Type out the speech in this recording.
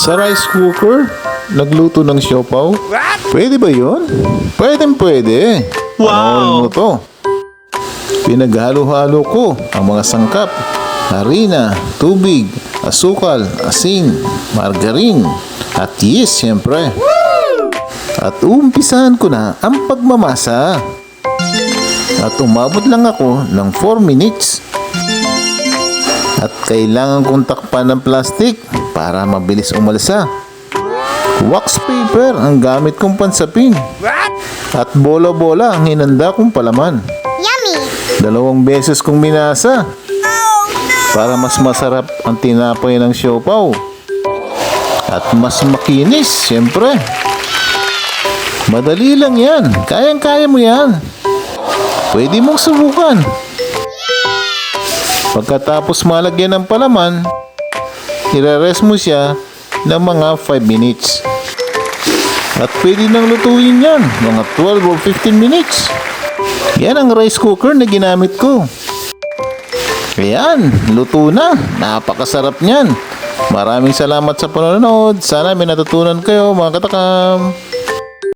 Sa rice cooker, nagluto ng siopaw? Pwede ba yun? Pwede. Panoorin mo to. Pinaghalo-halo ko ang mga sangkap. Harina, tubig, asukal, asin, margarine, at yeast siyempre. At umpisahan ko na ang pagmamasa. At umabot lang ako ng 4 minutes. At kailangan kong takpan ng plastic para mabilis umalsa. Wax paper ang gamit kong pansapin. At bola-bola ang hinanda kong palaman. Yummy! 2 beses kong minasa para mas masarap ang tinapay ng siopaw. At mas makinis, siyempre. Madali lang yan. Kayang-kaya mo yan. Pwede mong subukan. Pagkatapos malagyan ng palaman, i-rest mo siya ng mga 5 minutes. At pwede nang lutuin yan, mga 12 or 15 minutes. Yan ang rice cooker na ginamit ko. Ayan, luto na. Napakasarap niyan. Maraming salamat sa panonood. Sana may natutunan kayo mga katakam.